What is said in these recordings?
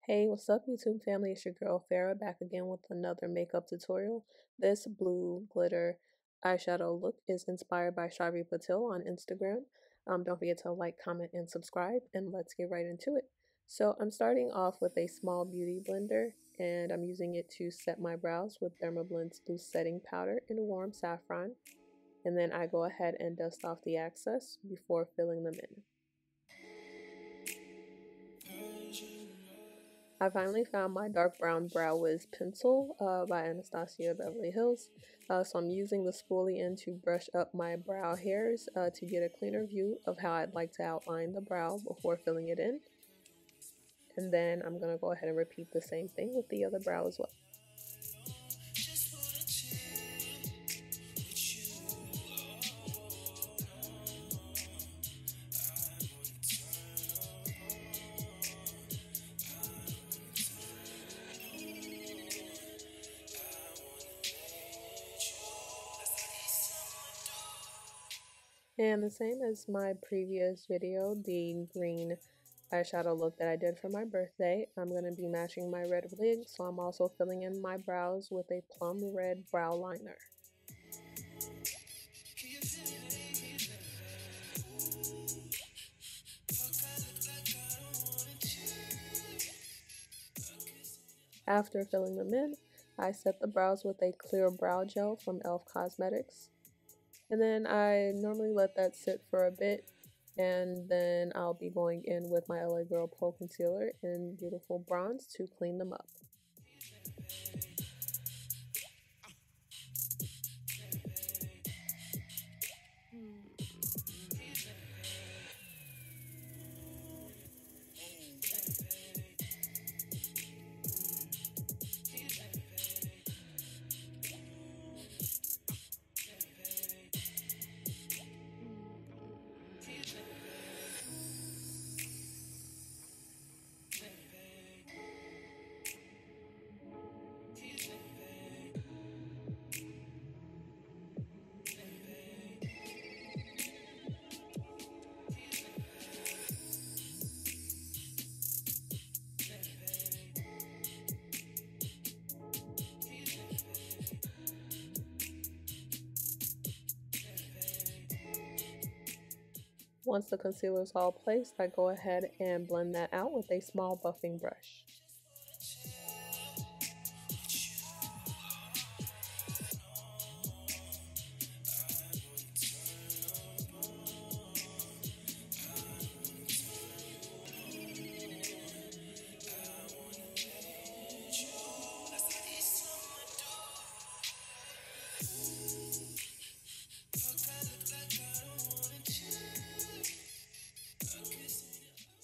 Hey, what's up YouTube family? It's your girl Farah back again with another makeup tutorial. This blue glitter eyeshadow look is inspired by Charvi Patil on Instagram. Don't forget to like, comment, and subscribe, and let's get right into it. So I'm starting off with a small beauty blender, and I'm using it to set my brows with Dermablend's loose setting powder in warm saffron. And then I go ahead and dust off the excess before filling them in. I finally found my dark brown brow wiz pencil by Anastasia Beverly Hills. So I'm using the spoolie end to brush up my brow hairs to get a cleaner view of how I'd like to outline the brow before filling it in. And then I'm going to go ahead and repeat the same thing with the other brow as well. And the same as my previous video, the green eyeshadow look that I did for my birthday, I'm going to be matching my red wig, so I'm also filling in my brows with a plum red brow liner. After filling them in, I set the brows with a clear brow gel from e.l.f. Cosmetics. And then I normally let that sit for a bit, and then I'll be going in with my LA Girl Pro Concealer in Beautiful Bronze to clean them up. Once the concealer is all placed, I go ahead and blend that out with a small buffing brush.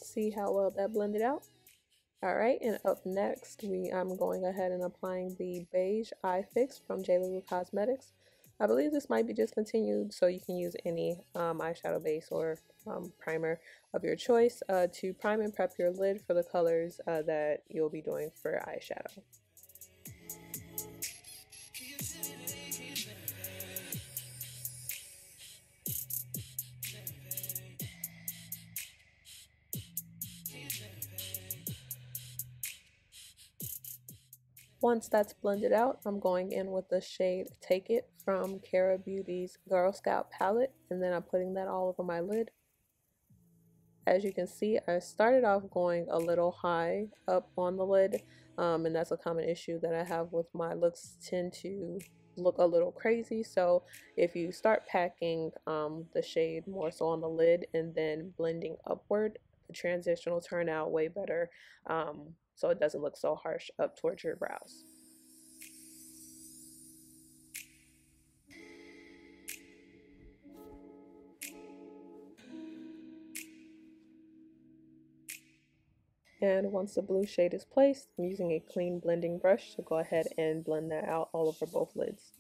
See how well that blended out? Alright, and up next I'm going ahead and applying the Beige Eye Fix from JLaRue Cosmetics. I believe this might be discontinued, so you can use any eyeshadow base or primer of your choice to prime and prep your lid for the colors that you'll be doing for eyeshadow. Once that's blended out, I'm going in with the shade Take It from Cara Beauty's Girl Scout palette, and then I'm putting that all over my lid. As you can see, I started off going a little high up on the lid, and that's a common issue that I have with my looks, tend to look a little crazy. So if you start packing the shade more so on the lid and then blending upward, the transition will turn out way better, so it doesn't look so harsh up towards your brows. And once the blue shade is placed, I'm using a clean blending brush to go ahead and blend that out all over both lids.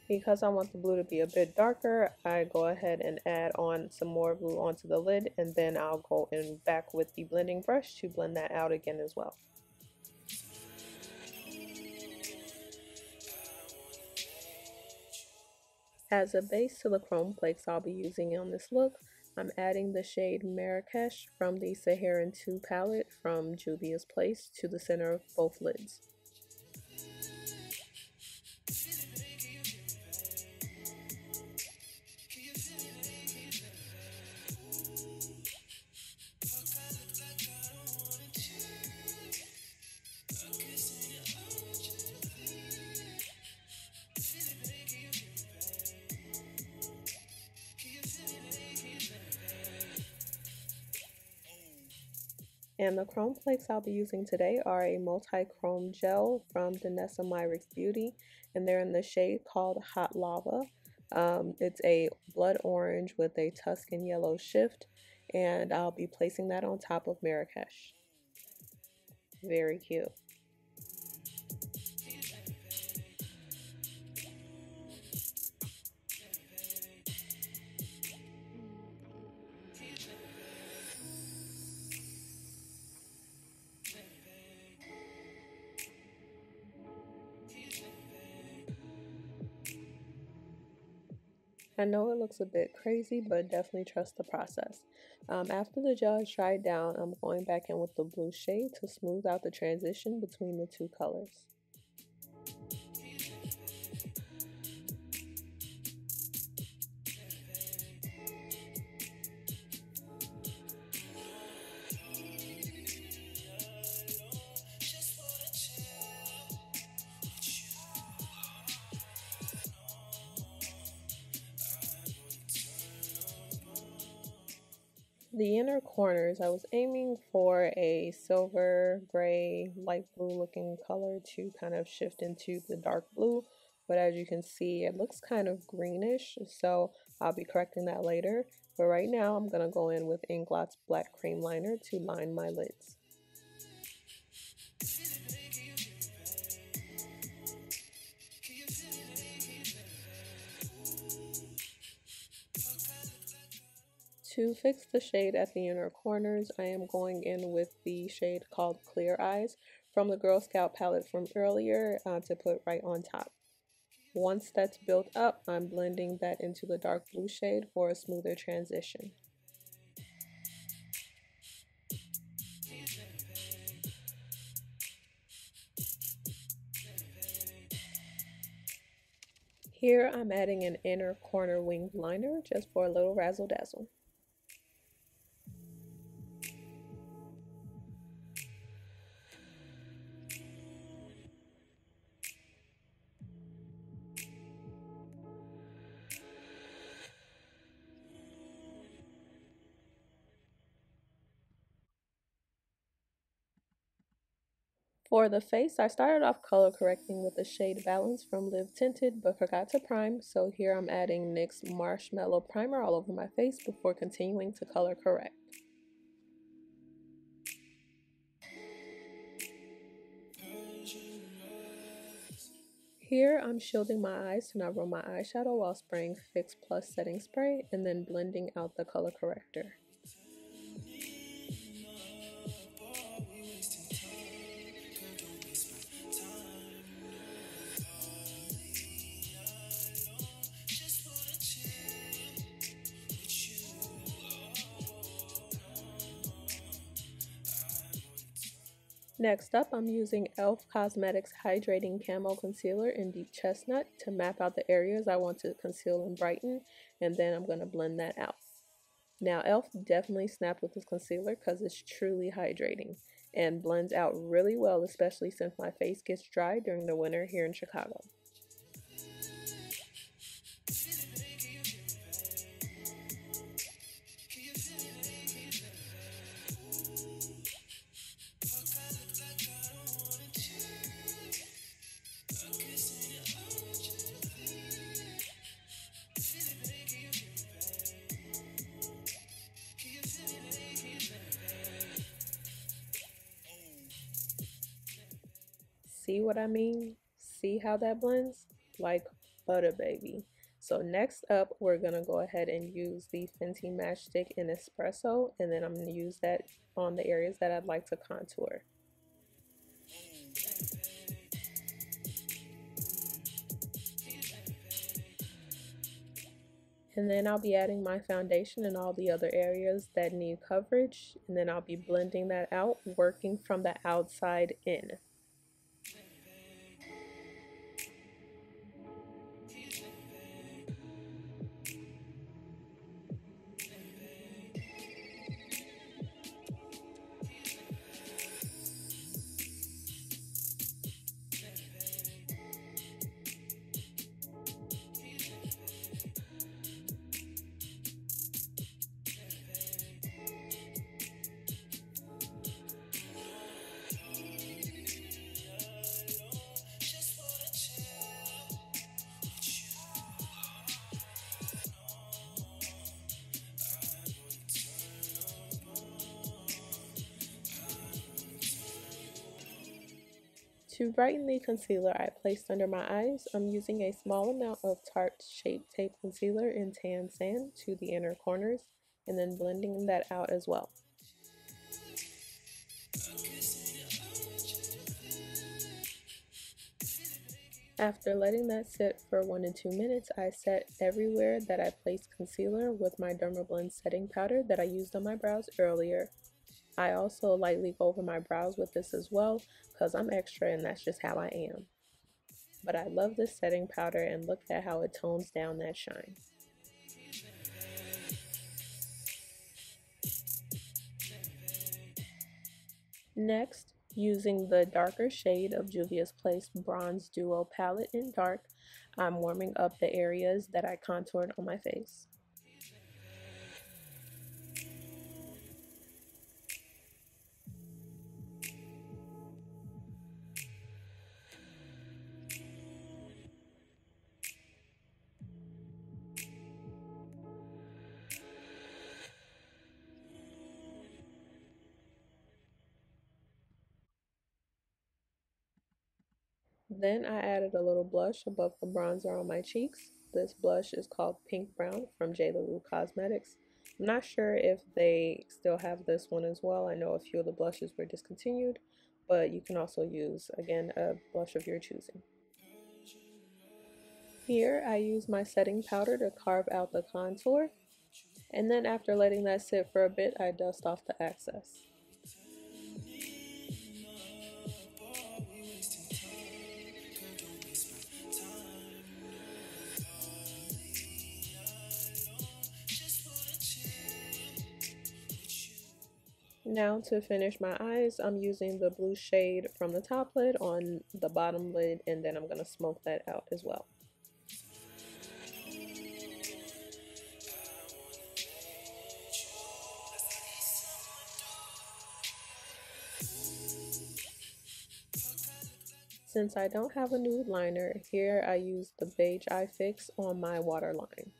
Because I want the blue to be a bit darker, I go ahead and add on some more blue onto the lid, and then I'll go in back with the blending brush to blend that out again as well. As a base to the chrome flakes I'll be using on this look, I'm adding the shade Marrakesh from the Saharan 2 palette from Juvia's Place to the center of both lids. And the chrome flakes I'll be using today are a multi-chrome gel from NYX Beauty, and they're in the shade called Hot Lava. It's a blood orange with a Tuscan yellow shift, and I'll be placing that on top of Marrakesh. Very cute. I know it looks a bit crazy, but definitely trust the process. After the gel is dried down, I'm going back in with the blue shade to smooth out the transition between the two colors. The inner corners, I was aiming for a silver, gray, light blue looking color to kind of shift into the dark blue, but as you can see it looks kind of greenish, so I'll be correcting that later. But right now I'm going to go in with Inglot's black cream liner to line my lids. To fix the shade at the inner corners, I am going in with the shade called Clear Eyes from the Girl Scout palette from earlier to put right on top. Once that's built up, I'm blending that into the dark blue shade for a smoother transition. Here I'm adding an inner corner winged liner just for a little razzle dazzle. For the face, I started off color correcting with the shade Balance from Live Tinted, but forgot to prime, so here I'm adding NYX Marshellow Primer all over my face before continuing to color correct. Here I'm shielding my eyes to not ruin my eyeshadow while spraying Fix Plus setting spray and then blending out the color corrector. Next up, I'm using e.l.f. Cosmetics Hydrating Camo Concealer in Deep Chestnut to map out the areas I want to conceal and brighten, and then I'm going to blend that out. Now, e.l.f. definitely snapped with this concealer because it's truly hydrating and blends out really well, especially since my face gets dry during the winter here in Chicago. See what I mean? See how that blends? Like, butter, baby. So next up, we're gonna go ahead and use the Fenty Matchstick in Espresso, and then I'm gonna use that on the areas that I'd like to contour. And then I'll be adding my foundation in all the other areas that need coverage, and then I'll be blending that out, working from the outside in. To brighten the concealer I placed under my eyes, I'm using a small amount of Tarte Shape Tape Concealer in Tan Sand to the inner corners, and then blending that out as well. After letting that sit for 1 to 2 minutes, I set everywhere that I placed concealer with my Dermablend setting powder that I used on my brows earlier. I also lightly go over my brows with this as well because I'm extra and that's just how I am. But I love this setting powder, and look at how it tones down that shine. Next, using the darker shade of Juvia's Place Bronze Duo palette in dark, I'm warming up the areas that I contoured on my face. Then I added a little blush above the bronzer on my cheeks. This blush is called Pink Brown from JLaRue Cosmetics. I'm not sure if they still have this one as well. I know a few of the blushes were discontinued, but you can also use, again, a blush of your choosing. Here I use my setting powder to carve out the contour, and then after letting that sit for a bit, I dust off the excess. Now to finish my eyes, I'm using the blue shade from the top lid on the bottom lid, and then I'm going to smoke that out as well. Since I don't have a nude liner, here I use the Beige Eye Fix on my waterline.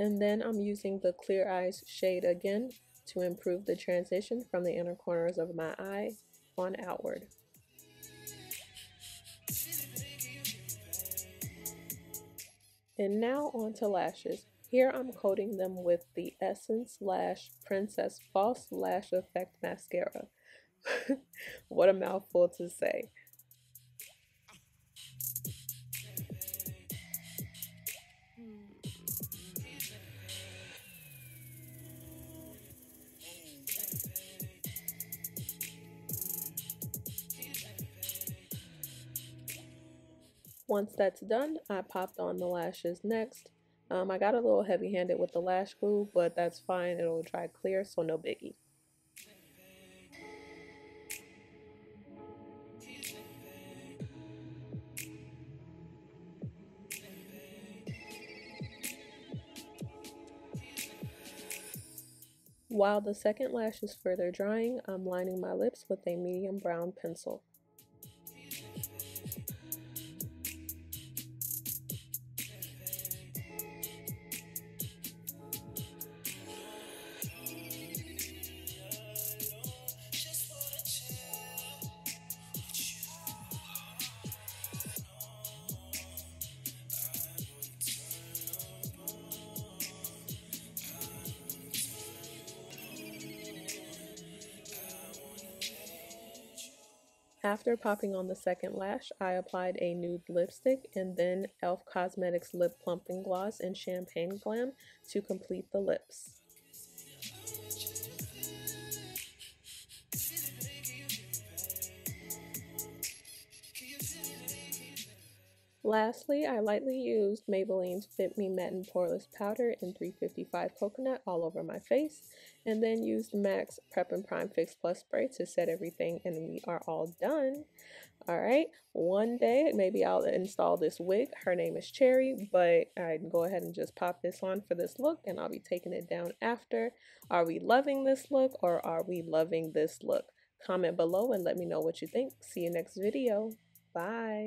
And then I'm using the Clear Eyes shade again to improve the transition from the inner corners of my eye on outward. And now on to lashes. Here I'm coating them with the Essence Lash Princess False Lash Effect Mascara. What a mouthful to say. Once that's done, I popped on the lashes next. I got a little heavy-handed with the lash glue, but that's fine. It'll dry clear, so no biggie. While the second lash is further drying, I'm lining my lips with a medium brown pencil. After popping on the second lash, I applied a nude lipstick and then e.l.f. Cosmetics Lip Plumping Gloss in Champagne Glam to complete the lips. Lastly, I lightly used Maybelline's Fit Me Matte and Poreless Powder in 355 Coconut all over my face, and then used MAC's Prep and Prime Fix Plus Spray to set everything, and we are all done. Alright, one day maybe I'll install this wig. Her name is Cherry, but I can go ahead and just pop this on for this look, and I'll be taking it down after. Are we loving this look, or are we loving this look? Comment below and let me know what you think. See you next video. Bye.